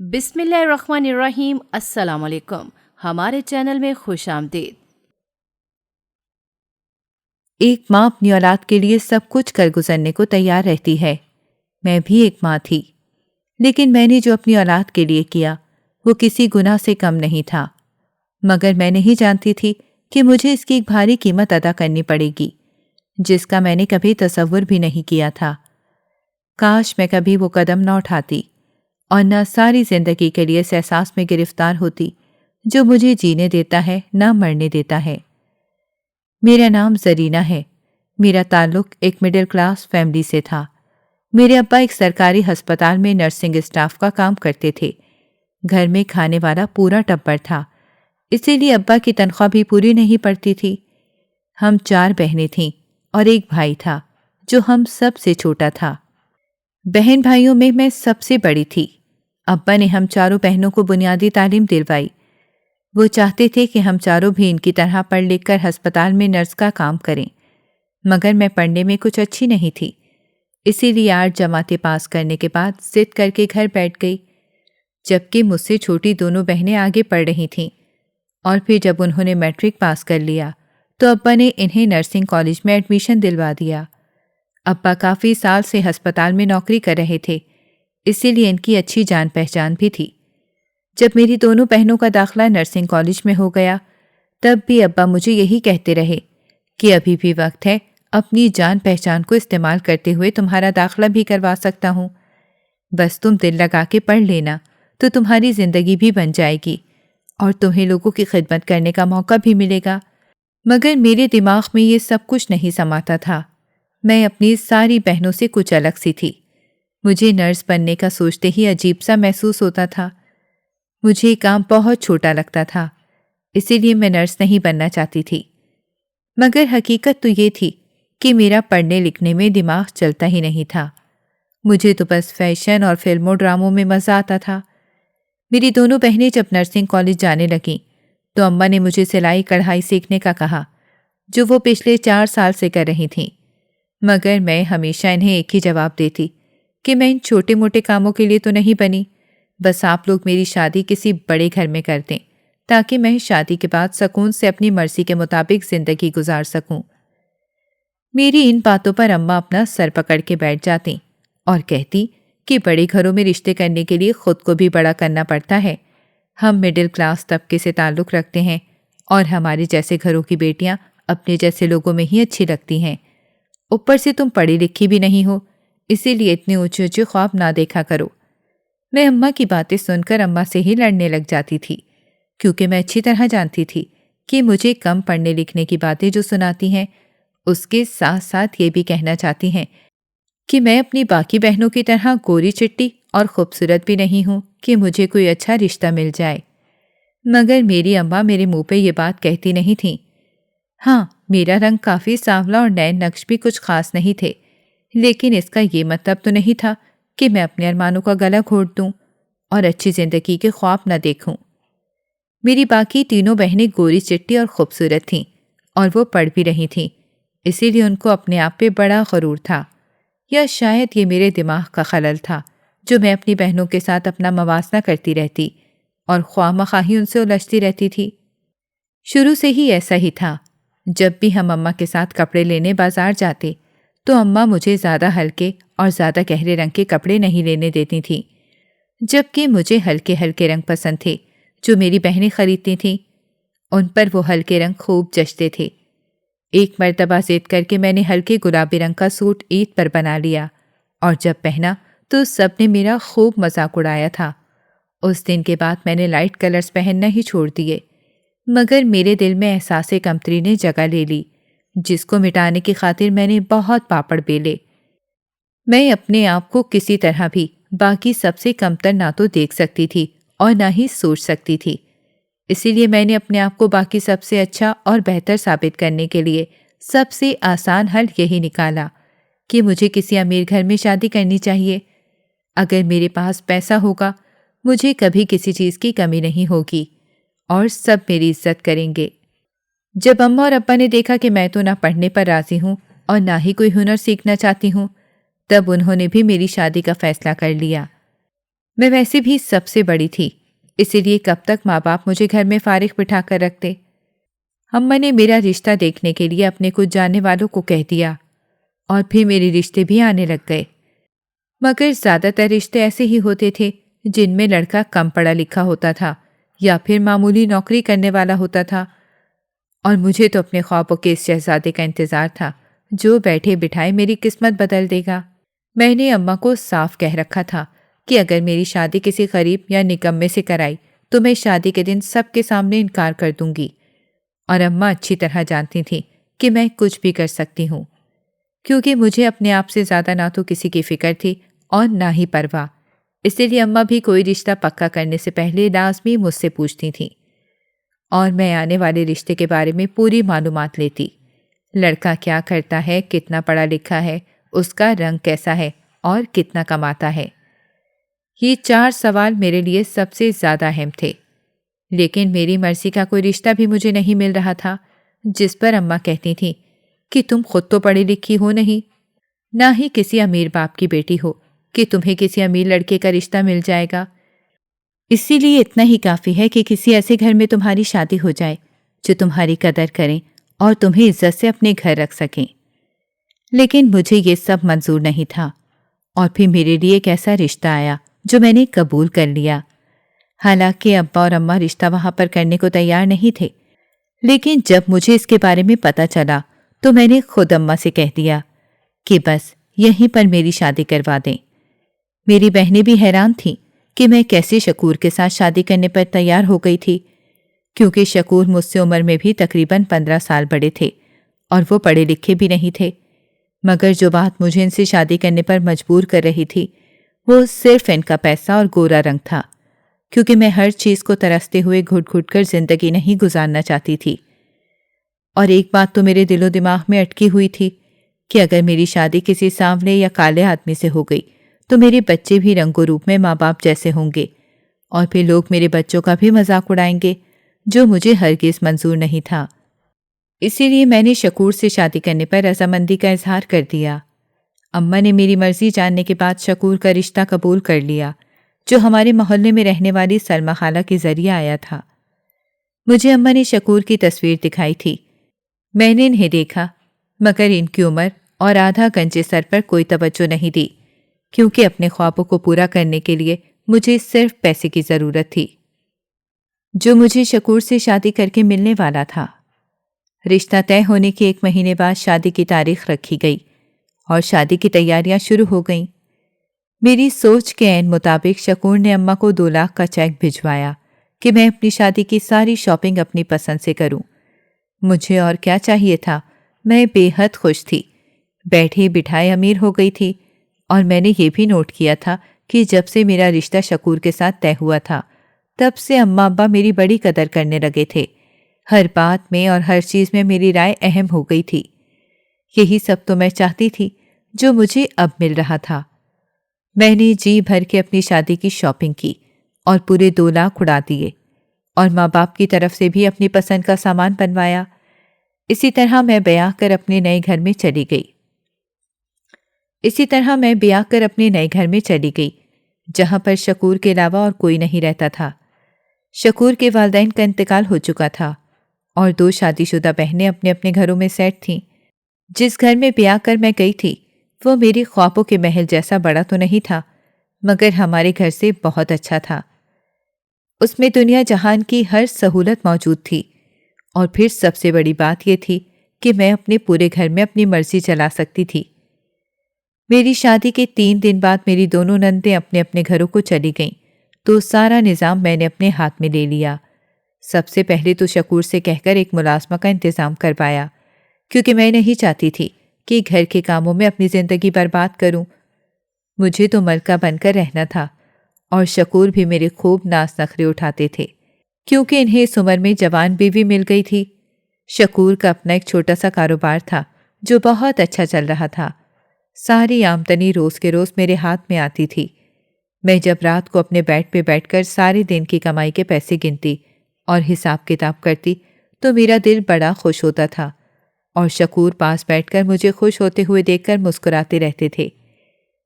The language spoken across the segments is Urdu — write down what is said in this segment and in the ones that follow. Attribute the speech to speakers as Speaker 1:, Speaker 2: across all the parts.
Speaker 1: بسم اللہ الرحمن الرحیم۔ السلام علیکم، ہمارے چینل میں خوش آمدید۔
Speaker 2: ایک ماں اپنی اولاد کے لیے سب کچھ کر گزرنے کو تیار رہتی ہے۔ میں بھی ایک ماں تھی، لیکن میں نے جو اپنی اولاد کے لیے کیا وہ کسی گناہ سے کم نہیں تھا، مگر میں نہیں جانتی تھی کہ مجھے اس کی ایک بھاری قیمت ادا کرنی پڑے گی جس کا میں نے کبھی تصور بھی نہیں کیا تھا۔ کاش میں کبھی وہ قدم نہ اٹھاتی اور نہ ساری زندگی کے لیے اس احساس میں گرفتار ہوتی جو مجھے جینے دیتا ہے نہ مرنے دیتا ہے۔ میرا نام زرینہ ہے۔ میرا تعلق ایک مڈل کلاس فیملی سے تھا۔ میرے ابا ایک سرکاری ہسپتال میں نرسنگ اسٹاف کا کام کرتے تھے۔ گھر میں کھانے والا پورا ٹبر تھا، اسی لیے ابا کی تنخواہ بھی پوری نہیں پڑتی تھی۔ ہم 4 بہنیں تھیں اور ایک بھائی تھا جو ہم سب سے چھوٹا تھا۔ بہن بھائیوں میں سب سے بڑی تھی۔ ابا نے ہم چاروں بہنوں کو بنیادی تعلیم دلوائی۔ وہ چاہتے تھے کہ ہم چاروں بھی ان کی طرح پڑھ لکھ کر ہسپتال میں نرس کا کام کریں، مگر میں پڑھنے میں کچھ اچھی نہیں تھی، اسی لیے 8 جماعتیں پاس کرنے کے بعد ضد کر کے گھر بیٹھ گئی، جبکہ مجھ سے چھوٹی دونوں بہنیں آگے پڑھ رہی تھیں۔ اور پھر جب انہوں نے میٹرک پاس کر لیا تو ابا نے انہیں نرسنگ کالج میں ایڈمیشن دلوا دیا۔ ابا کافی سال سے ہسپتال میں نوکری کر رہے تھے، اسی لیے ان کی اچھی جان پہچان بھی تھی۔ جب میری دونوں بہنوں کا داخلہ نرسنگ کالج میں ہو گیا تب بھی ابا مجھے یہی کہتے رہے کہ ابھی بھی وقت ہے، اپنی جان پہچان کو استعمال کرتے ہوئے تمہارا داخلہ بھی کروا سکتا ہوں، بس تم دل لگا کے پڑھ لینا تو تمہاری زندگی بھی بن جائے گی اور تمہیں لوگوں کی خدمت کرنے کا موقع بھی ملے گا۔ مگر میرے دماغ میں یہ سب کچھ نہیں سماتا تھا۔ میں اپنی ساری بہنوں سے کچھ الگ سی تھی۔ مجھے نرس بننے کا سوچتے ہی عجیب سا محسوس ہوتا تھا۔ مجھے یہ کام بہت چھوٹا لگتا تھا، اسی لیے میں نرس نہیں بننا چاہتی تھی۔ مگر حقیقت تو یہ تھی کہ میرا پڑھنے لکھنے میں دماغ چلتا ہی نہیں تھا۔ مجھے تو بس فیشن اور فلموں ڈراموں میں مزہ آتا تھا۔ میری دونوں بہنیں جب نرسنگ کالج جانے لگیں تو اماں نے مجھے سلائی کڑھائی سیکھنے کا کہا، جو وہ پچھلے 4 سال سے کر رہی تھیں، مگر میں ہمیشہ انہیں ایک ہی جواب دیتی کہ میں ان چھوٹے موٹے کاموں کے لیے تو نہیں بنی، بس آپ لوگ میری شادی کسی بڑے گھر میں کر دیں تاکہ میں شادی کے بعد سکون سے اپنی مرضی کے مطابق زندگی گزار سکوں۔ میری ان باتوں پر اماں اپنا سر پکڑ کے بیٹھ جاتی اور کہتی کہ بڑے گھروں میں رشتے کرنے کے لیے خود کو بھی بڑا کرنا پڑتا ہے۔ ہم مڈل کلاس طبقے سے تعلق رکھتے ہیں اور ہمارے جیسے گھروں کی بیٹیاں اپنے جیسے لوگوں میں ہی اچھی لگتی ہیں۔ اوپر سے تم پڑھی لکھی بھی نہیں ہو، اسی لیے اتنے اونچے اونچے خواب نہ دیکھا کرو۔ میں اماں کی باتیں سن کر اماں سے ہی لڑنے لگ جاتی تھی، کیونکہ میں اچھی طرح جانتی تھی کہ مجھے کم پڑھنے لکھنے کی باتیں جو سناتی ہیں اس کے ساتھ ساتھ یہ بھی کہنا چاہتی ہیں کہ میں اپنی باقی بہنوں کی طرح گوری چٹی اور خوبصورت بھی نہیں ہوں کہ مجھے کوئی اچھا رشتہ مل جائے۔ مگر میری اماں میرے منہ پہ یہ بات کہتی نہیں تھیں۔ ہاں، میرا رنگ کافی سانولا اور نئے نقش بھی کچھ خاص نہیں تھے، لیکن اس کا یہ مطلب تو نہیں تھا کہ میں اپنے ارمانوں کا گلا گھونٹ دوں اور اچھی زندگی کے خواب نہ دیکھوں۔ میری باقی تینوں بہنیں گوری چٹی اور خوبصورت تھیں اور وہ پڑھ بھی رہی تھیں، اسی لیے ان کو اپنے آپ پہ بڑا غرور تھا، یا شاید یہ میرے دماغ کا خلل تھا جو میں اپنی بہنوں کے ساتھ اپنا موازنہ کرتی رہتی اور خواہ مخواہ ان سے الجھتی رہتی تھی۔ شروع سے ہی ایسا ہی تھا۔ جب بھی ہم اماں کے ساتھ کپڑے لینے بازار جاتے تو اماں مجھے زیادہ ہلکے اور زیادہ گہرے رنگ کے کپڑے نہیں لینے دیتی تھیں، جبکہ مجھے ہلکے ہلکے رنگ پسند تھے جو میری بہنیں خریدتی تھیں۔ ان پر وہ ہلکے رنگ خوب جچتے تھے۔ ایک مرتبہ ضد کر کے میں نے ہلکے گلابی رنگ کا سوٹ عید پر بنا لیا اور جب پہنا تو سب نے میرا خوب مذاق اڑایا تھا۔ اس دن کے بعد میں نے لائٹ کلرز پہننا ہی چھوڑ دیے، مگر میرے دل میں احساس کمتری نے جگہ لے لی، جس کو مٹانے کی خاطر میں نے بہت پاپڑ بیلے۔ میں اپنے آپ کو کسی طرح بھی باقی سب سے کمتر نہ تو دیکھ سکتی تھی اور نہ ہی سوچ سکتی تھی، اسی لیے میں نے اپنے آپ کو باقی سب سے اچھا اور بہتر ثابت کرنے کے لیے سب سے آسان حل یہی نکالا کہ مجھے کسی امیر گھر میں شادی کرنی چاہیے۔ اگر میرے پاس پیسہ ہوگا مجھے کبھی کسی چیز کی کمی نہیں ہوگی اور سب میری عزت کریں گے۔ جب اماں اور ابا نے دیکھا کہ میں تو نہ پڑھنے پر راضی ہوں اور نہ ہی کوئی ہنر سیکھنا چاہتی ہوں، تب انہوں نے بھی میری شادی کا فیصلہ کر لیا۔ میں ویسے بھی سب سے بڑی تھی، اسی لیے کب تک ماں باپ مجھے گھر میں فارغ بٹھا کر رکھتے۔ اماں نے میرا رشتہ دیکھنے کے لیے اپنے کچھ جاننے والوں کو کہہ دیا اور پھر میرے رشتے بھی آنے لگ گئے، مگر زیادہ تر رشتے ایسے ہی ہوتے تھے جن میں لڑکا کم پڑھا لکھا ہوتا تھا یا پھر معمولی نوکری کرنے والا ہوتا تھا، اور مجھے تو اپنے خوابوں کے اس شہزادے کا انتظار تھا جو بیٹھے بٹھائے میری قسمت بدل دے گا۔ میں نے اماں کو صاف کہہ رکھا تھا کہ اگر میری شادی کسی غریب یا نکمے سے کرائی تو میں شادی کے دن سب کے سامنے انکار کر دوں گی، اور اماں اچھی طرح جانتی تھیں کہ میں کچھ بھی کر سکتی ہوں، کیونکہ مجھے اپنے آپ سے زیادہ نہ تو کسی کی فکر تھی اور نہ ہی پرواہ۔ اسی لیے اماں بھی کوئی رشتہ پکا کرنے سے پہلے لازمی مجھ سے پوچھتی تھیں، اور میں آنے والے رشتے کے بارے میں پوری معلومات لیتی۔ لڑکا کیا کرتا ہے، کتنا پڑھا لکھا ہے، اس کا رنگ کیسا ہے اور کتنا کماتا ہے۔ یہ 4 سوال میرے لیے سب سے زیادہ اہم تھے، لیکن میری مرضی کا کوئی رشتہ بھی مجھے نہیں مل رہا تھا، جس پر اماں کہتی تھیں کہ تم خود تو پڑھی لکھی ہو نہیں، نہ ہی کسی امیر باپ کی بیٹی ہو کہ تمہیں کسی امیر لڑکے کا رشتہ مل جائے گا۔ اسی لیے اتنا ہی کافی ہے کہ کسی ایسے گھر میں تمہاری شادی ہو جائے جو تمہاری قدر کریں اور تمہیں عزت سے اپنے گھر رکھ سکیں۔ لیکن مجھے یہ سب منظور نہیں تھا، اور پھر میرے لیے ایک ایسا رشتہ آیا جو میں نے قبول کر لیا۔ حالانکہ ابا اور اماں رشتہ وہاں پر کرنے کو تیار نہیں تھے، لیکن جب مجھے اس کے بارے میں پتہ چلا تو میں نے خود اماں سے کہہ دیا کہ بس یہیں پر میری شادی کروا دیں۔ میری بہنیں بھی حیران تھیں کہ میں کیسے شکور کے ساتھ شادی کرنے پر تیار ہو گئی تھی، کیونکہ شکور مجھ سے عمر میں بھی تقریباً 15 سال بڑے تھے اور وہ پڑھے لکھے بھی نہیں تھے، مگر جو بات مجھے ان سے شادی کرنے پر مجبور کر رہی تھی وہ صرف ان کا پیسہ اور گورا رنگ تھا، کیونکہ میں ہر چیز کو ترستے ہوئے گھٹ گھٹ کر زندگی نہیں گزارنا چاہتی تھی۔ اور ایک بات تو میرے دل و دماغ میں اٹکی ہوئی تھی کہ اگر میری شادی کسی سانولے یا کالے آدمی سے ہو گئی تو میرے بچے بھی رنگ و روپ میں ماں باپ جیسے ہوں گے، اور پھر لوگ میرے بچوں کا بھی مذاق اڑائیں گے، جو مجھے ہرگز منظور نہیں تھا۔ اسی لیے میں نے شکور سے شادی کرنے پر رضامندی کا اظہار کر دیا۔ اماں نے میری مرضی جاننے کے بعد شکور کا رشتہ قبول کر لیا، جو ہمارے محلے میں رہنے والی سلمہ خالہ کے ذریعے آیا تھا۔ مجھے اماں نے شکور کی تصویر دکھائی تھی، میں نے انہیں دیکھا، مگر ان کی عمر اور آدھا گنجے سر پر کوئی توجہ نہیں دی، کیونکہ اپنے خوابوں کو پورا کرنے کے لیے مجھے صرف پیسے کی ضرورت تھی، جو مجھے شکور سے شادی کر کے ملنے والا تھا۔ رشتہ طے ہونے کے 1 مہینے بعد شادی کی تاریخ رکھی گئی اور شادی کی تیاریاں شروع ہو گئیں۔ میری سوچ کے عین مطابق شکور نے اماں کو 2 لاکھ کا چیک بھجوایا کہ میں اپنی شادی کی ساری شاپنگ اپنی پسند سے کروں۔ مجھے اور کیا چاہیے تھا، میں بے حد خوش تھی، بیٹھے بٹھائے امیر ہو گئی تھی، اور میں نے یہ بھی نوٹ کیا تھا کہ جب سے میرا رشتہ شکور کے ساتھ طے ہوا تھا تب سے اماں ابا میری بڑی قدر کرنے لگے تھے، ہر بات میں اور ہر چیز میں میری رائے اہم ہو گئی تھی۔ یہی سب تو میں چاہتی تھی جو مجھے اب مل رہا تھا۔ میں نے جی بھر کے اپنی شادی کی شاپنگ کی اور پورے 2 لاکھ اڑا دیے، اور ماں باپ کی طرف سے بھی اپنی پسند کا سامان بنوایا۔ اسی طرح میں بیاہ کر اپنے نئے گھر میں چلی گئی، جہاں پر شکور کے علاوہ اور کوئی نہیں رہتا تھا۔ شکور کے والدین کا انتقال ہو چکا تھا اور 2 شادی شدہ بہنیں اپنے اپنے گھروں میں سیٹ تھیں۔ جس گھر میں بیاہ کر میں گئی تھی وہ میری خوابوں کے محل جیسا بڑا تو نہیں تھا، مگر ہمارے گھر سے بہت اچھا تھا۔ اس میں دنیا جہان کی ہر سہولت موجود تھی، اور پھر سب سے بڑی بات یہ تھی کہ میں اپنے پورے گھر میں اپنی مرضی چلا سکتی تھی۔ میری شادی کے 3 دن بعد میری دونوں نندیں اپنے اپنے گھروں کو چلی گئیں، تو سارا نظام میں نے اپنے ہاتھ میں لے لیا۔ سب سے پہلے تو شکور سے کہہ کر ایک ملازمہ کا انتظام کروایا، کیونکہ میں نہیں چاہتی تھی کہ گھر کے کاموں میں اپنی زندگی برباد کروں۔ مجھے تو ملکہ بن کر رہنا تھا، اور شکور بھی میرے خوب ناز نخرے اٹھاتے تھے، کیونکہ انہیں اس عمر میں جوان بیوی مل گئی تھی۔ شکور کا اپنا ایک چھوٹا سا کاروبار تھا جو بہت اچھا چل رہا تھا۔ ساری آمدنی روز کے روز میرے ہاتھ میں آتی تھی۔ میں جب رات کو اپنے بیڈ پہ بیٹھ کر سارے دن کی کمائی کے پیسے گنتی اور حساب کتاب کرتی تو میرا دل بڑا خوش ہوتا تھا، اور شکور پاس بیٹھ کر مجھے خوش ہوتے ہوئے دیکھ کر مسکراتے رہتے تھے۔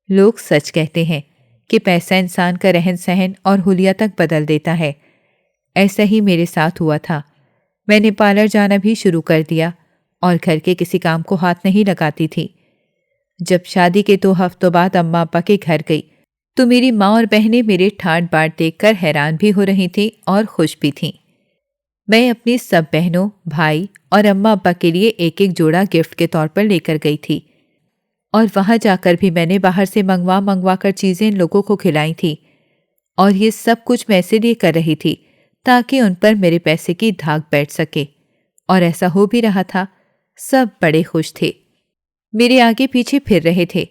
Speaker 2: لوگ سچ کہتے ہیں کہ پیسہ انسان کا رہن سہن اور حلیہ تک بدل دیتا ہے۔ ایسا ہی میرے ساتھ ہوا تھا۔ میں نے پارلر جانا بھی شروع کر دیا اور گھر کے کسی کام کو ہاتھ نہیں لگاتی تھی۔ جب شادی کے 2 ہفتوں بعد اماں ابا کے گھر گئی تو میری ماں اور بہنیں میرے ٹھاٹ باٹ دیکھ کر حیران بھی ہو رہی تھیں اور خوش بھی تھیں۔ میں اپنی سب بہنوں، بھائی اور اماں ابا کے لیے ایک ایک جوڑا گفٹ کے طور پر لے کر گئی تھی، اور وہاں جا کر بھی میں نے باہر سے منگوا کر چیزیں ان لوگوں کو کھلائی تھی، اور یہ سب کچھ میں اس لیے کر رہی تھی تاکہ ان پر میرے پیسے کی دھاک بیٹھ سکے، اور ایسا ہو بھی رہا تھا۔ سب بڑے خوش تھے، میرے آگے پیچھے پھر رہے تھے۔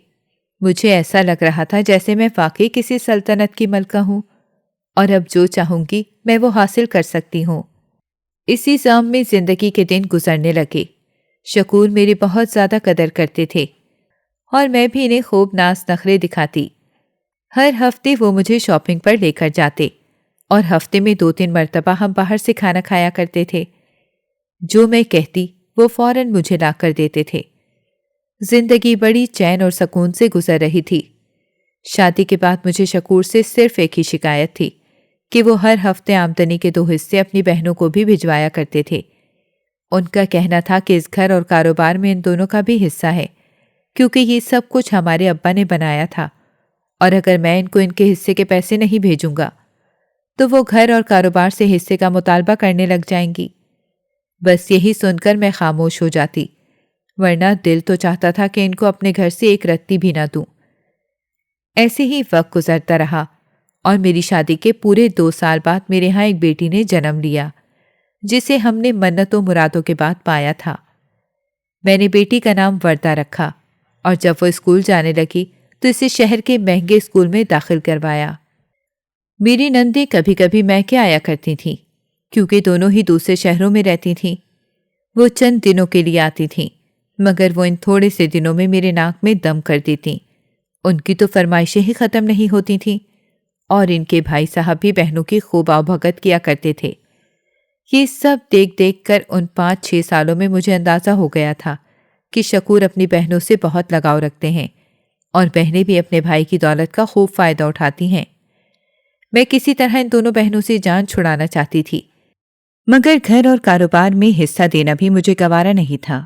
Speaker 2: مجھے ایسا لگ رہا تھا جیسے میں واقعی کسی سلطنت کی ملکہ ہوں، اور اب جو چاہوں گی میں وہ حاصل کر سکتی ہوں۔ اسی ضام میں زندگی کے دن گزرنے لگے۔ شکور میری بہت زیادہ قدر کرتے تھے اور میں بھی انہیں خوب ناز نخرے دکھاتی۔ ہر ہفتے وہ مجھے شاپنگ پر لے کر جاتے اور ہفتے میں 2-3 مرتبہ ہم باہر سے کھانا کھایا کرتے تھے۔ جو میں کہتی وہ فوراً مجھے لا کر دیتے تھے۔ زندگی بڑی چین اور سکون سے گزر رہی تھی۔ شادی کے بعد مجھے شکور سے صرف ایک ہی شکایت تھی کہ وہ ہر ہفتے آمدنی کے 2 حصے اپنی بہنوں کو بھی بھجوایا کرتے تھے۔ ان کا کہنا تھا کہ اس گھر اور کاروبار میں ان دونوں کا بھی حصہ ہے، کیونکہ یہ سب کچھ ہمارے ابا نے بنایا تھا، اور اگر میں ان کو ان کے حصے کے پیسے نہیں بھیجوں گا تو وہ گھر اور کاروبار سے حصے کا مطالبہ کرنے لگ جائیں گی۔ بس یہی سن کر میں خاموش ہو جاتی، ورنہ دل تو چاہتا تھا کہ ان کو اپنے گھر سے ایک رتی بھی نہ دوں۔ ایسے ہی وقت گزرتا رہا اور میری شادی کے پورے 2 سال بعد میرے ہاں ایک بیٹی نے جنم لیا، جسے ہم نے منتوں مرادوں کے بعد پایا تھا۔ میں نے بیٹی کا نام وردہ رکھا، اور جب وہ اسکول جانے لگی تو اسے شہر کے مہنگے اسکول میں داخل کروایا۔ میری نندیں کبھی کبھی میکے آیا کرتی تھیں، کیونکہ دونوں ہی دوسرے شہروں میں رہتی تھیں۔ وہ چند دنوں کے لیے آتی تھیں، مگر وہ ان تھوڑے سے دنوں میں میرے ناک میں دم کر دیتیں۔ ان کی تو فرمائشیں ہی ختم نہیں ہوتی تھیں، اور ان کے بھائی صاحب بھی بہنوں کی خوب آؤ-بھگت کیا کرتے تھے۔ یہ سب دیکھ دیکھ کر ان 5-6 سالوں میں مجھے اندازہ ہو گیا تھا کہ شکور اپنی بہنوں سے بہت لگاؤ رکھتے ہیں، اور بہنیں بھی اپنے بھائی کی دولت کا خوب فائدہ اٹھاتی ہیں۔ میں کسی طرح ان دونوں بہنوں سے جان چھڑانا چاہتی تھی، مگر گھر اور کاروبار میں حصہ دینا بھی مجھے گوارا نہیں تھا۔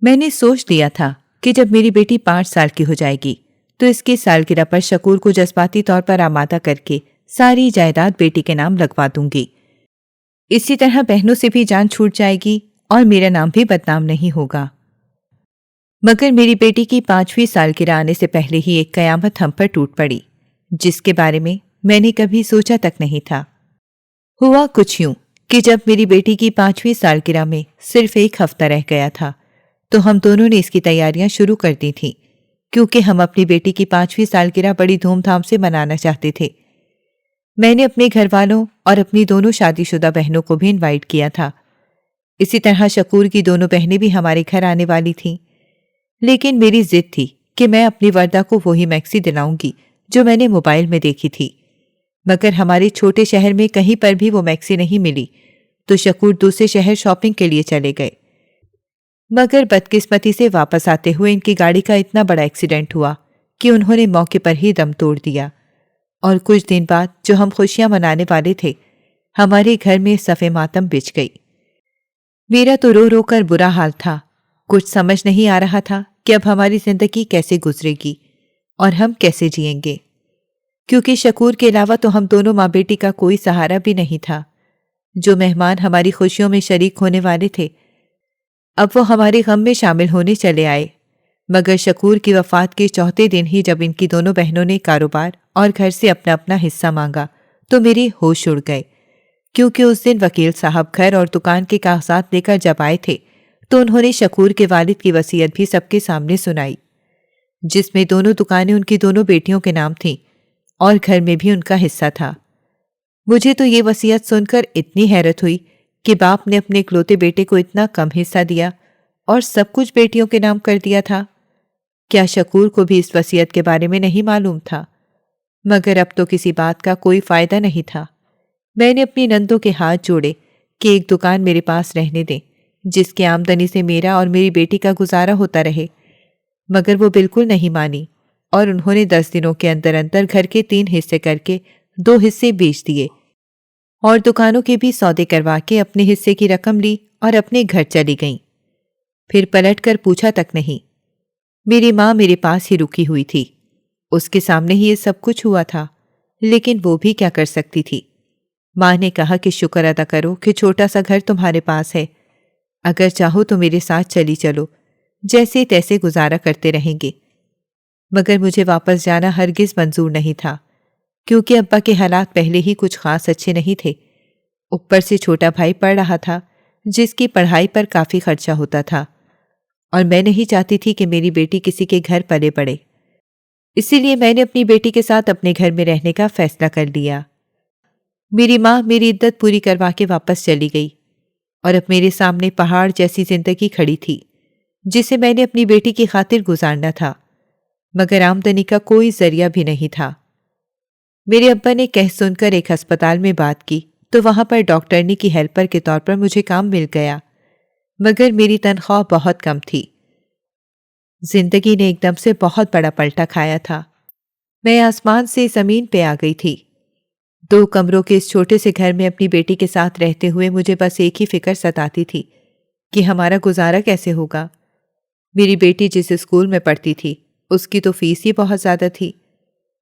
Speaker 2: میں نے سوچ لیا تھا کہ جب میری بیٹی 5 سال کی ہو جائے گی تو اس کی سالگرہ پر شکور کو جذباتی طور پر آمادہ کر کے ساری جائیداد بیٹی کے نام لگوا دوں گی۔ اسی طرح بہنوں سے بھی جان چھوٹ جائے گی اور میرا نام بھی بدنام نہیں ہوگا۔ مگر میری بیٹی کی 5ویں سالگرہ آنے سے پہلے ہی ایک قیامت ہم پر ٹوٹ پڑی، جس کے بارے میں نے کبھی سوچا تک نہیں تھا۔ ہوا کچھ یوں کہ جب میری بیٹی کی 5ویں سالگرہ میں صرف 1 ہفتہ رہ گیا تھا تو ہم دونوں نے اس کی تیاریاں شروع کر دی تھیں، کیونکہ ہم اپنی بیٹی کی 5ویں سالگرہ بڑی دھوم دھام سے منانا چاہتے تھے۔ میں نے اپنے گھر والوں اور اپنی دونوں شادی شدہ بہنوں کو بھی انوائٹ کیا تھا۔ اسی طرح شکور کی دونوں بہنیں بھی ہمارے گھر آنے والی تھیں، لیکن میری ضد تھی کہ میں اپنی وردہ کو وہی میکسی دلاؤں گی جو میں نے موبائل میں دیکھی تھی، مگر ہمارے چھوٹے شہر میں کہیں پر بھی وہ میکسی نہیں ملی، تو شکور دوسرے شہر شاپنگ کے لیے چلے گئے۔ مگر بدقسمتی سے واپس آتے ہوئے ان کی گاڑی کا اتنا بڑا ایکسیڈنٹ ہوا کہ انہوں نے موقع پر ہی دم توڑ دیا، اور کچھ دن بعد جو ہم خوشیاں منانے والے تھے، ہمارے گھر میں صف ماتم بچھ گئی۔ میرا تو رو رو کر برا حال تھا، کچھ سمجھ نہیں آ رہا تھا کہ اب ہماری زندگی کیسے گزرے گی اور ہم کیسے جئیں گے، کیونکہ شکور کے علاوہ تو ہم دونوں ماں بیٹی کا کوئی سہارا بھی نہیں تھا۔ جو مہمان ہماری خوشیوں میں شریک ہونے والے تھے، اب وہ ہمارے غم میں شامل ہونے چلے آئے۔ مگر شکور کی وفات کے 4تھے دن ہی جب ان کی دونوں بہنوں نے کاروبار اور گھر سے اپنا اپنا حصہ مانگا تو میرے ہوش اڑ گئے، کیونکہ اس دن وکیل صاحب گھر اور دکان کے کاغذات لے کر جب آئے تھے تو انہوں نے شکور کے والد کی وصیت بھی سب کے سامنے سنائی، جس میں دونوں دکانیں ان کی دونوں بیٹیوں کے نام تھیں اور گھر میں بھی ان کا حصہ تھا۔ مجھے تو یہ وصیت سن کر اتنی حیرت ہوئی کہ باپ نے اپنے اکلوتے بیٹے کو اتنا کم حصہ دیا اور سب کچھ بیٹیوں کے نام کر دیا تھا۔ کیا شکور کو بھی اس وصیت کے بارے میں نہیں معلوم تھا؟ مگر اب تو کسی بات کا کوئی فائدہ نہیں تھا۔ میں نے اپنی نندوں کے ہاتھ جوڑے کہ ایک دکان میرے پاس رہنے دیں، جس کی آمدنی سے میرا اور میری بیٹی کا گزارا ہوتا رہے، مگر وہ بالکل نہیں مانی اور انہوں نے 10 دنوں کے اندر اندر گھر کے 3 حصے کر کے 2 حصے بیچ دیے اور دکانوں کے بھی سودے کروا کے اپنے حصے کی رقم لی اور اپنے گھر چلی گئیں۔ پھر پلٹ کر پوچھا تک نہیں۔ میری ماں میرے پاس ہی رکی ہوئی تھی، اس کے سامنے ہی یہ سب کچھ ہوا تھا، لیکن وہ بھی کیا کر سکتی تھی۔ ماں نے کہا کہ شکر ادا کرو کہ چھوٹا سا گھر تمہارے پاس ہے، اگر چاہو تو میرے ساتھ چلی چلو، جیسے تیسے گزارا کرتے رہیں گے۔ مگر مجھے واپس جانا ہرگز منظور نہیں تھا، کیونکہ ابا کے حالات پہلے ہی کچھ خاص اچھے نہیں تھے۔ اوپر سے چھوٹا بھائی پڑھ رہا تھا جس کی پڑھائی پر کافی خرچہ ہوتا تھا، اور میں نہیں چاہتی تھی کہ میری بیٹی کسی کے گھر پلے پڑے، اسی لیے میں نے اپنی بیٹی کے ساتھ اپنے گھر میں رہنے کا فیصلہ کر لیا۔ میری ماں میری عدت پوری کروا کے واپس چلی گئی اور اب میرے سامنے پہاڑ جیسی زندگی کھڑی تھی جسے میں نے اپنی بیٹی کی خاطر گزارنا تھا، مگر آمدنی کا کوئی ذریعہ بھی نہیں تھا۔ میرے ابا نے کہہ سن کر ایک ہسپتال میں بات کی تو وہاں پر ڈاکٹرنی کی ہیلپر کے طور پر مجھے کام مل گیا، مگر میری تنخواہ بہت کم تھی۔ زندگی نے ایک دم سے بہت بڑا پلٹا کھایا تھا۔ میں آسمان سے زمین پہ آ گئی تھی۔ 2 کمروں کے اس چھوٹے سے گھر میں اپنی بیٹی کے ساتھ رہتے ہوئے مجھے بس ایک ہی فکر ستاتی تھی کہ ہمارا گزارا کیسے ہوگا۔ میری بیٹی جس اسکول میں پڑھتی تھی اس کی تو فیس ہی بہت زیادہ تھی۔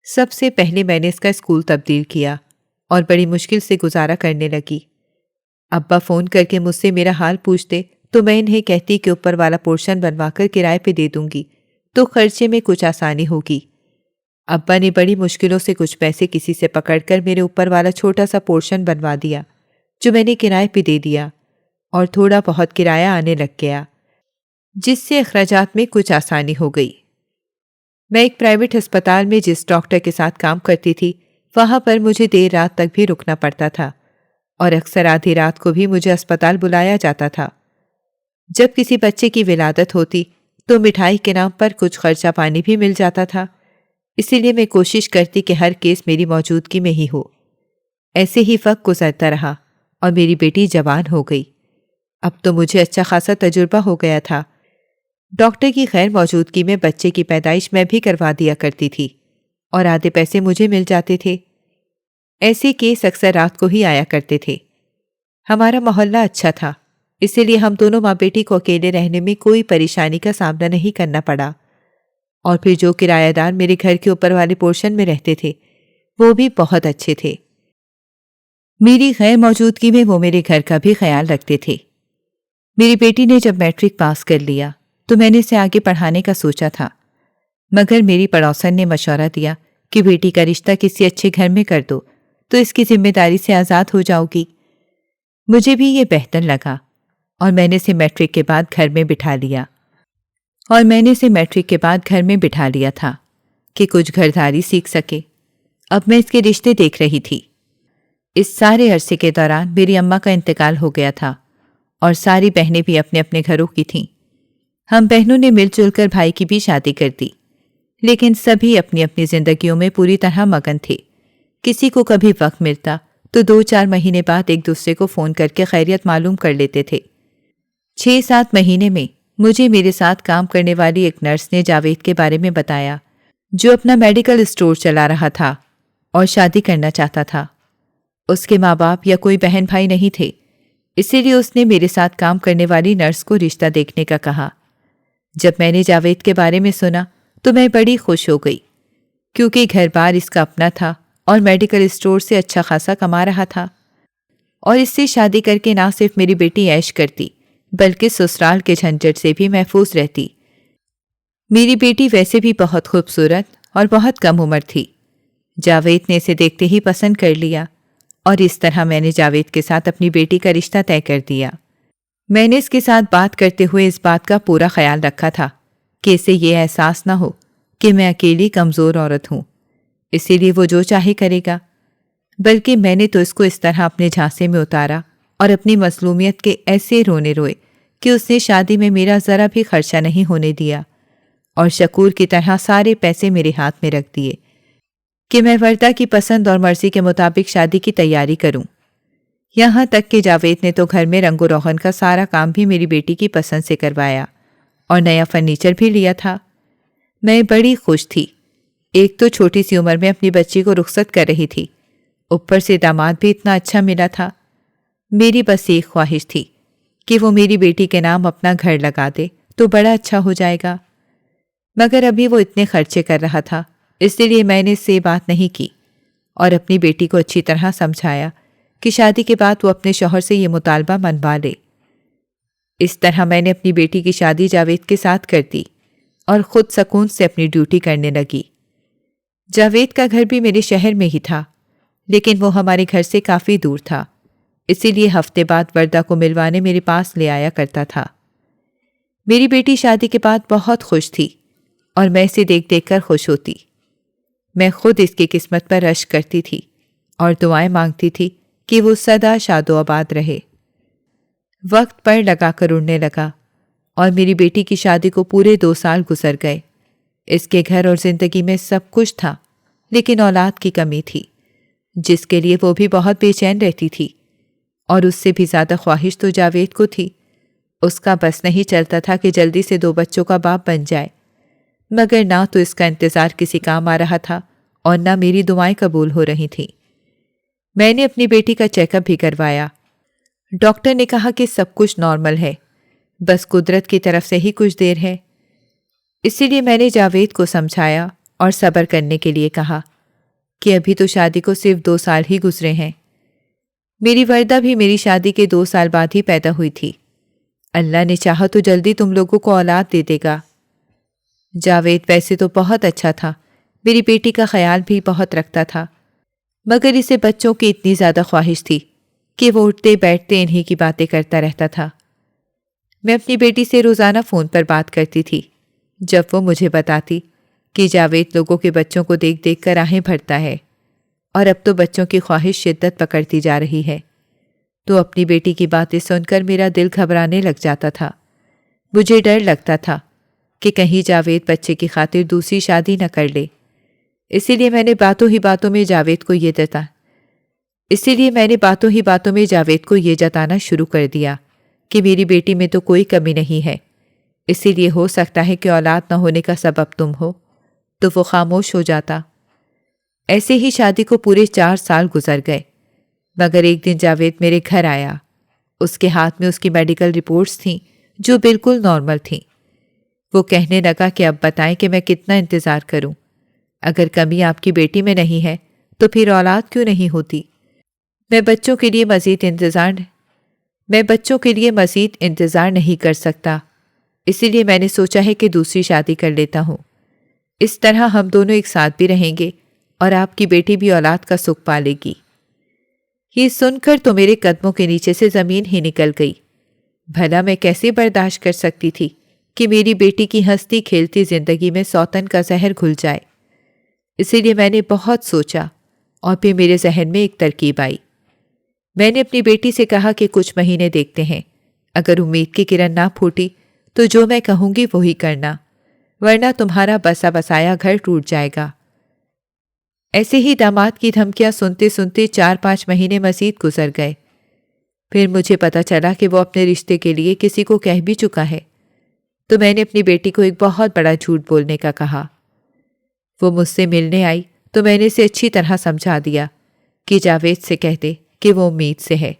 Speaker 2: سب سے پہلے میں نے اس کا اسکول تبدیل کیا اور بڑی مشکل سے گزارا کرنے لگی۔ ابا فون کر کے مجھ سے میرا حال پوچھتے تو میں انہیں کہتی کہ اوپر والا پورشن بنوا کر کرائے پہ دے دوں گی تو خرچے میں کچھ آسانی ہوگی۔ ابا نے بڑی مشکلوں سے کچھ پیسے کسی سے پکڑ کر میرے اوپر والا چھوٹا سا پورشن بنوا دیا جو میں نے کرائے پہ دے دیا، اور تھوڑا بہت کرایہ آنے لگ گیا جس سے اخراجات میں کچھ آسانی ہو گئی۔ میں ایک پرائیویٹ ہسپتال میں جس ڈاکٹر کے ساتھ کام کرتی تھی وہاں پر مجھے دیر رات تک بھی رکنا پڑتا تھا، اور اکثر آدھی رات کو بھی مجھے اسپتال بلایا جاتا تھا۔ جب کسی بچے کی ولادت ہوتی تو مٹھائی کے نام پر کچھ خرچہ پانی بھی مل جاتا تھا، اسی لیے میں کوشش کرتی کہ ہر کیس میری موجودگی میں ہی ہو۔ ایسے ہی وقت گزرتا رہا اور میری بیٹی جوان ہو گئی۔ اب تو مجھے اچھا خاصا تجربہ ہو گیا تھا۔ ڈاکٹر کی غیر موجودگی میں بچے کی پیدائش میں بھی کروا دیا کرتی تھی اور آدھے پیسے مجھے مل جاتے تھے۔ ایسے کیس اکثر رات کو ہی آیا کرتے تھے۔ ہمارا محلہ اچھا تھا، اسی لیے ہم دونوں ماں بیٹی کو اکیلے رہنے میں کوئی پریشانی کا سامنا نہیں کرنا پڑا، اور پھر جو کرایہ دار میرے گھر کے اوپر والے پورشن میں رہتے تھے وہ بھی بہت اچھے تھے۔ میری غیر موجودگی میں وہ میرے گھر کا بھی خیال رکھتے تھے۔ میری بیٹی نے جب میٹرک پاس کر لیا تو میں نے اسے آگے پڑھانے کا سوچا تھا، مگر میری پڑوسن نے مشورہ دیا کہ بیٹی کا رشتہ کسی اچھے گھر میں کر دو تو اس کی ذمہ داری سے آزاد ہو جاؤ گی۔ مجھے بھی یہ بہتر لگا اور میں نے اسے میٹرک کے بعد گھر میں بٹھا لیا تھا کہ کچھ گھرداری سیکھ سکے۔ اب میں اس کے رشتے دیکھ رہی تھی۔ اس سارے عرصے کے دوران میری اماں کا انتقال ہو گیا تھا اور ساری بہنیں بھی اپنے اپنے گھروں کی تھیں۔ ہم بہنوں نے مل جل کر بھائی کی بھی شادی کر دی، لیکن سبھی اپنی اپنی زندگیوں میں پوری طرح مگن تھے۔ کسی کو کبھی وقت ملتا تو 2-4 مہینے بعد ایک دوسرے کو فون کر کے خیریت معلوم کر لیتے تھے۔ 6-7 مہینے میں مجھے میرے ساتھ کام کرنے والی ایک نرس نے جاوید کے بارے میں بتایا، جو اپنا میڈیکل اسٹور چلا رہا تھا اور شادی کرنا چاہتا تھا۔ اس کے ماں باپ یا کوئی بہن بھائی نہیں تھے، اسی لیے اس نے میرے ساتھ کام کرنے والی نرس کو رشتہ دیکھنے کا کہا۔ جب میں نے جاوید کے بارے میں سنا تو میں بڑی خوش ہو گئی، کیونکہ گھر بار اس کا اپنا تھا اور میڈیکل اسٹور سے اچھا خاصا کما رہا تھا، اور اس سے شادی کر کے نہ صرف میری بیٹی عیش کرتی بلکہ سسرال کے جھنجھٹ سے بھی محفوظ رہتی۔ میری بیٹی ویسے بھی بہت خوبصورت اور بہت کم عمر تھی۔ جاوید نے اسے دیکھتے ہی پسند کر لیا، اور اس طرح میں نے جاوید کے ساتھ اپنی بیٹی کا رشتہ طے کر دیا۔ میں نے اس کے ساتھ بات کرتے ہوئے اس بات کا پورا خیال رکھا تھا کہ اسے یہ احساس نہ ہو کہ میں اکیلی کمزور عورت ہوں، اسی لیے وہ جو چاہے کرے گا، بلکہ میں نے تو اس کو اس طرح اپنے جھانسے میں اتارا اور اپنی مظلومیت کے ایسے رونے روئے کہ اس نے شادی میں میرا ذرا بھی خرچہ نہیں ہونے دیا، اور شکور کی طرح سارے پیسے میرے ہاتھ میں رکھ دیے کہ میں وردہ کی پسند اور مرضی کے مطابق شادی کی تیاری کروں۔ یہاں تک کہ جاوید نے تو گھر میں رنگ و روغن کا سارا کام بھی میری بیٹی کی پسند سے کروایا اور نیا فرنیچر بھی لیا تھا۔ میں بڑی خوش تھی ایک تو چھوٹی سی عمر میں اپنی بچی کو رخصت کر رہی تھی، اوپر سے داماد بھی اتنا اچھا ملا تھا۔ میری بس ایک خواہش تھی کہ وہ میری بیٹی کے نام اپنا گھر لگا دے تو بڑا اچھا ہو جائے گا، مگر ابھی وہ اتنے خرچے کر رہا تھا، اس لیے میں نے اس سے بات نہیں کی اور اپنی بیٹی کو اچھی طرح سمجھایا کہ شادی کے بعد وہ اپنے شوہر سے یہ مطالبہ منوا لے۔ اس طرح میں نے اپنی بیٹی کی شادی جاوید کے ساتھ کر دی اور خود سکون سے اپنی ڈیوٹی کرنے لگی۔ جاوید کا گھر بھی میرے شہر میں ہی تھا، لیکن وہ ہمارے گھر سے کافی دور تھا، اسی لیے ہفتے بعد وردہ کو ملوانے میرے پاس لے آیا کرتا تھا۔ میری بیٹی شادی کے بعد بہت خوش تھی اور میں اسے دیکھ دیکھ کر خوش ہوتی۔ میں خود اس کی قسمت پر رشک کرتی تھی اور دعائیں مانگتی تھی کہ وہ سدا شاد و آباد رہے۔ وقت پر لگا کر اڑنے لگا اور میری بیٹی کی شادی کو پورے 2 سال گزر گئے۔ اس کے گھر اور زندگی میں سب کچھ تھا، لیکن اولاد کی کمی تھی، جس کے لیے وہ بھی بہت بے چین رہتی تھی، اور اس سے بھی زیادہ خواہش تو جاوید کو تھی۔ اس کا بس نہیں چلتا تھا کہ جلدی سے 2 بچوں کا باپ بن جائے، مگر نہ تو اس کا انتظار کسی کام آ رہا تھا اور نہ میری دعائیں قبول ہو رہی تھیں۔ میں نے اپنی بیٹی کا چیک اپ بھی کروایا۔ ڈاکٹر نے کہا کہ سب کچھ نارمل ہے، بس قدرت کی طرف سے ہی کچھ دیر ہے۔ اسی لیے میں نے جاوید کو سمجھایا اور صبر کرنے کے لیے کہا کہ ابھی تو شادی کو صرف 2 سال ہی گزرے ہیں۔ میری وردہ بھی میری شادی کے 2 سال بعد ہی پیدا ہوئی تھی۔ اللہ نے چاہا تو جلدی تم لوگوں کو اولاد دے دے گا۔ جاوید ویسے تو بہت اچھا تھا، میری بیٹی کا خیال بھی بہت رکھتا تھا، مگر اسے بچوں کی اتنی زیادہ خواہش تھی کہ وہ اٹھتے بیٹھتے انہی کی باتیں کرتا رہتا تھا۔ میں اپنی بیٹی سے روزانہ فون پر بات کرتی تھی، جب وہ مجھے بتاتی کہ جاوید لوگوں کے بچوں کو دیکھ دیکھ کر آہیں بھرتا ہے اور اب تو بچوں کی خواہش شدت پکڑتی جا رہی ہے، تو اپنی بیٹی کی باتیں سن کر میرا دل گھبرانے لگ جاتا تھا۔ مجھے ڈر لگتا تھا کہ کہیں جاوید بچے کی خاطر دوسری شادی نہ کر لے، اسی لیے میں نے باتوں ہی باتوں میں جاوید کو یہ جتانا شروع کر دیا کہ میری بیٹی میں تو کوئی کمی نہیں ہے، اسی لیے ہو سکتا ہے کہ اولاد نہ ہونے کا سبب تم ہو، تو وہ خاموش ہو جاتا۔ ایسے ہی شادی کو پورے 4 سال گزر گئے، مگر ایک دن جاوید میرے گھر آیا۔ اس کے ہاتھ میں اس کی میڈیکل رپورٹس تھیں جو بالکل نارمل تھیں۔ وہ کہنے لگا کہ اب بتائیں کہ میں کتنا انتظار کروں، اگر کمی آپ کی بیٹی میں نہیں ہے تو پھر اولاد کیوں نہیں ہوتی؟ میں بچوں کے لیے مزید انتظار نہیں کر سکتا، اسی لیے میں نے سوچا ہے کہ دوسری شادی کر لیتا ہوں، اس طرح ہم دونوں ایک ساتھ بھی رہیں گے اور آپ کی بیٹی بھی اولاد کا سکھ پالے گی۔ یہ سن کر تو میرے قدموں کے نیچے سے زمین ہی نکل گئی۔ بھلا میں کیسے برداشت کر سکتی تھی کہ میری بیٹی کی ہنستی کھیلتی زندگی میں سوتن کا زہر گھل جائے؟ اسی لیے میں نے بہت سوچا اور پھر میرے ذہن میں ایک ترکیب آئی۔ میں نے اپنی بیٹی سے کہا کہ کچھ مہینے دیکھتے ہیں، اگر امید کی کرن نہ پھوٹی تو جو میں کہوں گی وہی کرنا، ورنہ تمہارا بسا بسایا گھر ٹوٹ جائے گا۔ ایسے ہی داماد کی دھمکیاں سنتے سنتے 4-5 مہینے مزید گزر گئے۔ پھر مجھے پتا چلا کہ وہ اپنے رشتے کے لیے کسی کو کہہ بھی چکا ہے، تو میں نے اپنی بیٹی کو ایک بہت بڑا جھوٹ بولنے کا کہا۔ وہ مجھ سے ملنے آئی تو میں نے اسے اچھی طرح سمجھا دیا کہ جاوید سے کہہ دے کہ وہ امید سے ہے،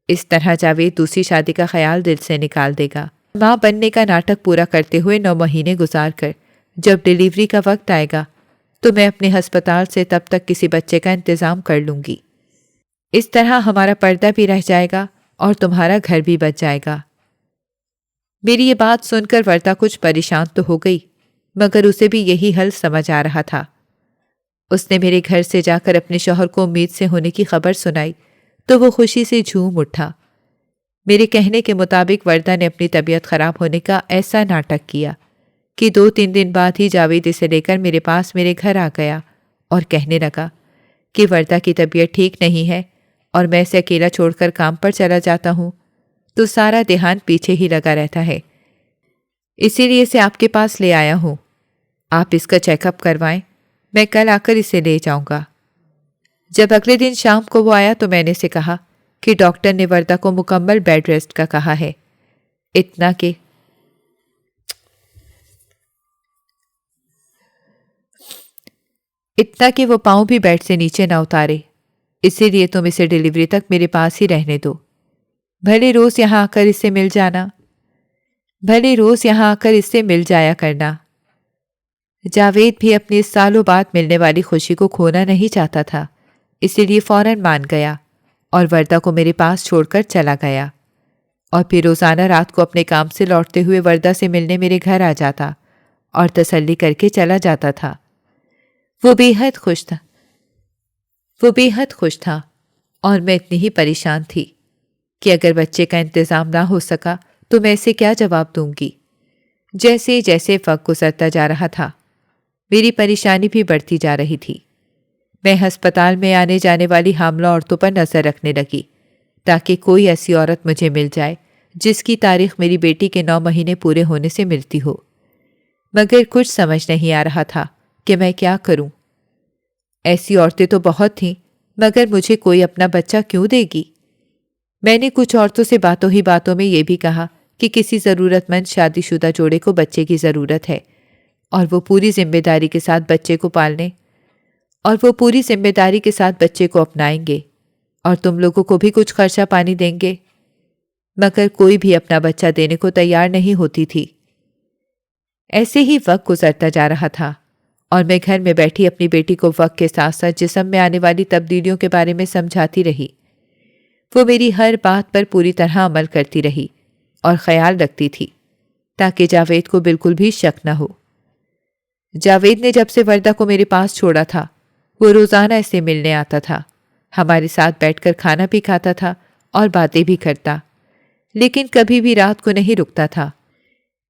Speaker 2: اس طرح جاوید دوسری شادی کا خیال دل سے نکال دے گا۔ ماں بننے کا ناٹک پورا کرتے ہوئے 9 مہینے گزار کر جب ڈیلیوری کا وقت آئے گا تو میں اپنے ہسپتال سے تب تک کسی بچے کا انتظام کر لوں گی۔ اس طرح ہمارا پردہ بھی رہ جائے گا اور تمہارا گھر بھی بچ جائے گا۔ میری یہ بات سن کر وردہ کچھ پریشان تو ہو گئی، مگر اسے بھی یہی حل سمجھ آ رہا تھا۔ اس نے میرے گھر سے جا کر اپنے شوہر کو امید سے ہونے کی خبر سنائی تو وہ خوشی سے جھوم اٹھا۔ میرے کہنے کے مطابق وردہ نے اپنی طبیعت خراب ہونے کا ایسا ناٹک کیا کہ 2-3 دن بعد ہی جاوید اسے لے کر میرے پاس میرے گھر آ گیا اور کہنے لگا کہ وردہ کی طبیعت ٹھیک نہیں ہے اور میں اسے اکیلا چھوڑ کر کام پر چلا جاتا ہوں تو سارا دھیان پیچھے ہی لگا رہتا ہے، اسی لیے اسے آپ کے پاس لے آیا ہوں۔ آپ اس کا چیک اپ کروائیں، میں کل آ کر اسے لے جاؤں گا۔ جب اگلے دن شام کو وہ آیا تو میں نے اسے کہا کہ ڈاکٹر نے وردہ کو مکمل بیڈ ریسٹ کا کہا ہے، اتنا کہ اتنا کہ وہ پاؤں بھی بیڈ سے نیچے نہ اتارے۔ اسی لیے تم اسے ڈیلیوری تک میرے پاس ہی رہنے دو۔ بھلے روز یہاں آ کر اس سے مل جانا، بھلے روز یہاں آ کر اس سے مل جایا کرنا۔ جاوید بھی اپنی اس سالوں بعد ملنے والی خوشی کو کھونا نہیں چاہتا تھا، اسی لیے فوراً مان گیا اور وردہ کو میرے پاس چھوڑ کر چلا گیا، اور پھر روزانہ رات کو اپنے کام سے لوٹتے ہوئے وردہ سے ملنے میرے گھر آ جاتا اور تسلی کر کے چلا جاتا تھا۔ وہ بے حد خوش تھا اور میں اتنی ہی پریشان تھی کہ اگر بچے کا انتظام نہ ہو سکا تو میں اسے کیا جواب دوں گی۔ جیسے جیسے وقت گزرتا جا رہا تھا میری پریشانی بھی بڑھتی جا رہی تھی۔ میں ہسپتال میں آنے جانے والی حاملہ عورتوں پر نظر رکھنے لگی تاکہ کوئی ایسی عورت مجھے مل جائے جس کی تاریخ میری بیٹی کے 9 مہینے پورے ہونے سے ملتی ہو، مگر کچھ سمجھ نہیں آ رہا تھا کہ میں کیا کروں۔ ایسی عورتیں تو بہت تھیں، مگر مجھے کوئی اپنا بچہ کیوں دے گی؟ میں نے کچھ عورتوں سے باتوں ہی باتوں میں یہ بھی کہا کہ کسی ضرورت مند شادی شدہ جوڑے کو بچے کی ضرورت ہے اور وہ پوری ذمہ داری کے ساتھ بچے کو اپنائیں گے اور تم لوگوں کو بھی کچھ خرچہ پانی دیں گے، مگر کوئی بھی اپنا بچہ دینے کو تیار نہیں ہوتی تھی۔ ایسے ہی وقت گزرتا جا رہا تھا اور میں گھر میں بیٹھی اپنی بیٹی کو وقت کے ساتھ ساتھ جسم میں آنے والی تبدیلیوں کے بارے میں سمجھاتی رہی۔ وہ میری ہر بات پر پوری طرح عمل کرتی رہی اور خیال رکھتی تھی تاکہ جاوید کو بالکل بھی شک نہ ہو۔ جاوید نے جب سے وردہ کو میرے پاس چھوڑا تھا وہ روزانہ اسے ملنے آتا تھا، ہمارے ساتھ بیٹھ کر کھانا بھی کھاتا تھا اور باتیں بھی کرتا، لیکن کبھی بھی رات کو نہیں رکتا تھا،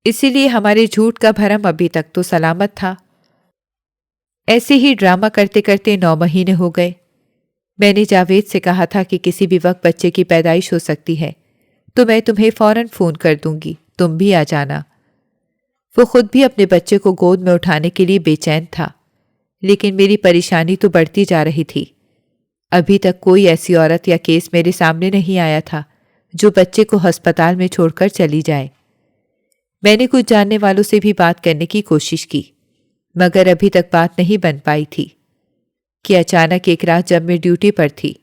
Speaker 2: اسی لیے ہمارے جھوٹ کا بھرم ابھی تک تو سلامت تھا۔ ایسے ہی ڈرامہ کرتے کرتے 9 مہینے ہو گئے۔ میں نے جاوید سے کہا تھا کہ کسی بھی وقت بچے کی پیدائش ہو سکتی ہے تو میں تمہیں فوراً فون کر دوں گی، تم بھی آ جانا۔ وہ خود بھی اپنے بچے کو گود میں اٹھانے کے لیے بے چین تھا، لیکن میری پریشانی تو بڑھتی جا رہی تھی۔ ابھی تک کوئی ایسی عورت یا کیس میرے سامنے نہیں آیا تھا جو بچے کو ہسپتال میں چھوڑ کر چلی جائے۔ میں نے کچھ جاننے والوں سے بھی بات کرنے کی کوشش کی، مگر ابھی تک بات نہیں بن پائی تھی کہ اچانک ایک رات جب میں ڈیوٹی پر تھی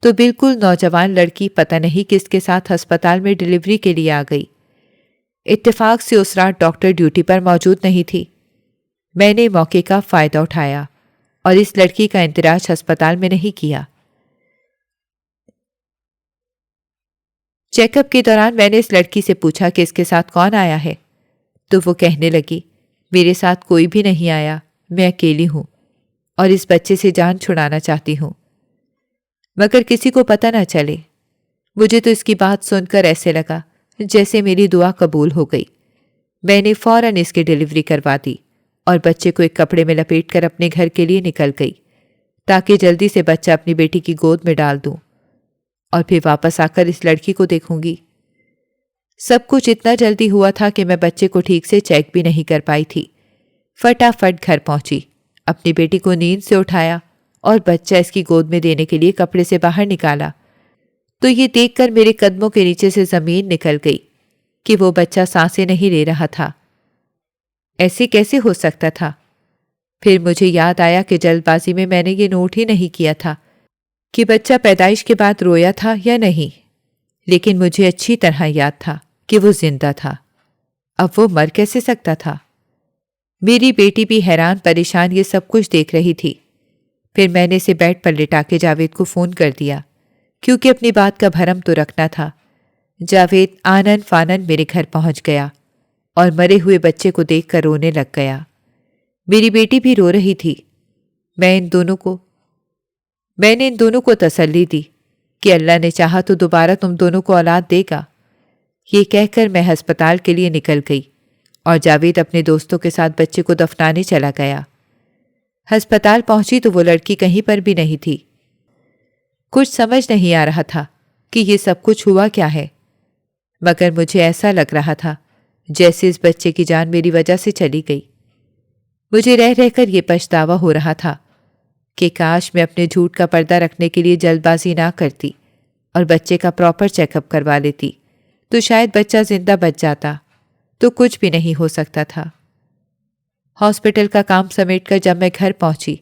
Speaker 2: تو بالکل نوجوان لڑکی پتہ نہیں کس کے ساتھ ہسپتال میں ڈیلیوری کے لیے آ گئی۔ اتفاق سے اس رات ڈاکٹر ڈیوٹی پر موجود نہیں تھی۔ میں نے موقع کا فائدہ اٹھایا اور اس لڑکی کا اندراج ہسپتال میں نہیں کیا۔ چیک اپ کے دوران میں نے اس لڑکی سے پوچھا کہ اس کے ساتھ کون آیا ہے، تو وہ کہنے لگی میرے ساتھ کوئی بھی نہیں آیا، میں اکیلی ہوں اور اس بچے سے جان چھڑانا چاہتی ہوں، مگر کسی کو پتہ نہ چلے۔ مجھے تو اس کی بات سن کر ایسے لگا جیسے میری دعا قبول ہو گئی۔ میں نے فوراً اس کی ڈیلیوری کروا دی اور بچے کو ایک کپڑے میں لپیٹ کر اپنے گھر کے لیے نکل گئی تاکہ جلدی سے بچہ اپنی بیٹی کی گود میں ڈال دوں اور پھر واپس آ کر اس لڑکی کو دیکھوں گی۔ سب کچھ اتنا جلدی ہوا تھا کہ میں بچے کو ٹھیک سے چیک بھی نہیں کر پائی تھی۔ فٹافٹ گھر پہنچی، اپنی بیٹی کو نیند سے اٹھایا اور بچہ اس کی گود میں دینے کے لیے کپڑے سے باہر نکالا تو یہ دیکھ کر میرے قدموں کے نیچے سے زمین نکل گئی کہ وہ بچہ سانسیں نہیں لے رہا تھا۔ ایسے کیسے ہو سکتا تھا؟ پھر مجھے یاد آیا کہ جلد بازی میں نے یہ نوٹ ہی نہیں کیا تھا کہ بچہ پیدائش کے بعد رویا تھا یا نہیں، لیکن مجھے اچھی طرح یاد تھا کہ وہ زندہ تھا۔ اب وہ مر کیسے سکتا تھا؟ میری بیٹی بھی حیران پریشان یہ سب کچھ دیکھ رہی تھی۔ پھر میں نے اسے بیڈ پر لٹا کے جاوید کو فون کر دیا کیونکہ اپنی بات کا بھرم تو رکھنا تھا۔ جاوید آنن فانن میرے گھر پہنچ گیا اور مرے ہوئے بچے کو دیکھ کر رونے لگ گیا۔ میری بیٹی بھی رو رہی تھی۔ میں نے ان دونوں کو تسلی دی کہ اللہ نے چاہا تو دوبارہ تم دونوں کو اولاد دے گا۔ یہ کہہ کر میں ہسپتال کے لیے نکل گئی اور جاوید اپنے دوستوں کے ساتھ بچے کو دفنانے چلا گیا۔ ہسپتال پہنچی تو وہ لڑکی کہیں پر بھی نہیں تھی۔ کچھ سمجھ نہیں آ رہا تھا کہ یہ سب کچھ ہوا کیا ہے، مگر مجھے ایسا لگ رہا تھا جیسے اس بچے کی جان میری وجہ سے چلی گئی۔ مجھے رہ رہ کر یہ پچھتاوا ہو رہا تھا کہ کاش میں اپنے جھوٹ کا پردہ رکھنے کے لیے جلد بازی نہ کرتی اور بچے کا پراپر چیک اپ کروا لیتی تو شاید بچہ زندہ بچ جاتا، تو کچھ بھی نہیں ہو سکتا تھا۔ ہاسپٹل کا کام سمیٹ کر جب میں گھر پہنچی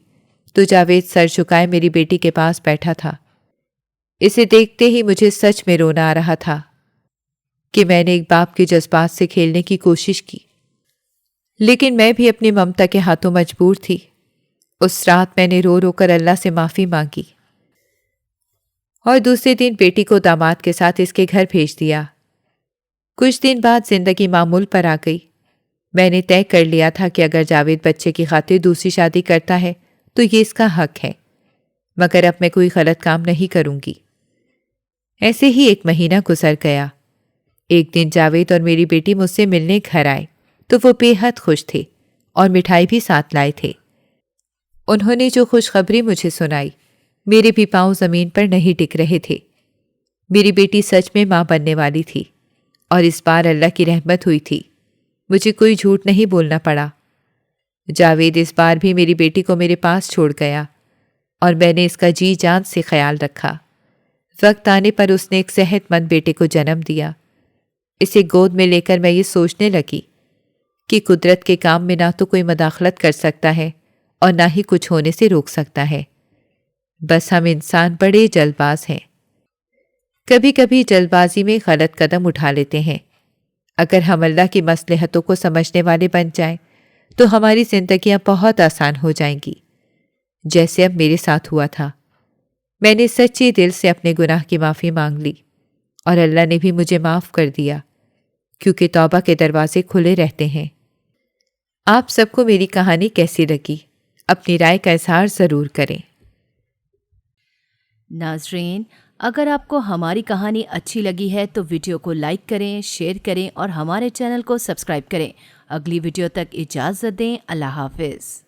Speaker 2: تو جاوید سر جھکائے میری بیٹی کے پاس بیٹھا تھا۔ اسے دیکھتے ہی مجھے سچ میں رونا آ رہا تھا کہ میں نے ایک باپ کے جذبات سے کھیلنے کی کوشش کی، لیکن میں بھی اپنی ممتا کے ہاتھوں مجبور تھی۔ اس رات میں نے رو رو کر اللہ سے معافی مانگی اور دوسرے دن بیٹی کو داماد کے ساتھ اس کے گھر بھیج دیا۔ کچھ دن بعد زندگی معمول پر آ گئی۔ میں نے طے کر لیا تھا کہ اگر جاوید بچے کی خاطر دوسری شادی کرتا ہے تو یہ اس کا حق ہے، مگر اب میں کوئی غلط کام نہیں کروں گی۔ ایسے ہی 1 مہینہ گزر گیا۔ ایک دن جاوید اور میری بیٹی مجھ سے ملنے گھر آئے تو وہ بے حد خوش تھے اور مٹھائی بھی ساتھ لائے تھے۔ انہوں نے جو خوشخبری مجھے سنائی، میرے بھی پاؤں زمین پر نہیں ٹک رہے تھے۔ میری بیٹی سچ میں ماں بننے والی تھی اور اس بار اللہ کی رحمت ہوئی تھی۔ مجھے کوئی جھوٹ نہیں بولنا پڑا۔ جاوید اس بار بھی میری بیٹی کو میرے پاس چھوڑ گیا اور میں نے اس کا جی جان سے خیال رکھا۔ وقت آنے پر اس نے ایک صحت مند بیٹے کو جنم دیا۔ اسے گود میں لے کر میں یہ سوچنے لگی کہ قدرت کے کام میں نہ تو کوئی مداخلت کر سکتا ہے اور نہ ہی کچھ ہونے سے روک سکتا ہے۔ بس ہم انسان بڑے جلد باز ہیں، کبھی کبھی جلد بازی میں غلط قدم اٹھا لیتے ہیں۔ اگر ہم اللہ کی مصلحتوں کو سمجھنے والے بن جائیں تو ہماری زندگیاں بہت آسان ہو جائیں گی، جیسے اب میرے ساتھ ہوا تھا۔ میں نے سچے دل سے اپنے گناہ کی معافی مانگ لی اور اللہ نے بھی مجھے معاف کر دیا، کیونکہ توبہ کے دروازے کھلے رہتے ہیں۔ آپ سب کو میری کہانی کیسی لگی؟ اپنی رائے کا اظہار ضرور کریں۔
Speaker 1: ناظرین، اگر آپ کو ہماری کہانی اچھی لگی ہے تو ویڈیو کو لائک کریں، شیئر کریں اور ہمارے چینل کو سبسکرائب کریں۔ اگلی ویڈیو تک اجازت دیں۔ اللہ حافظ۔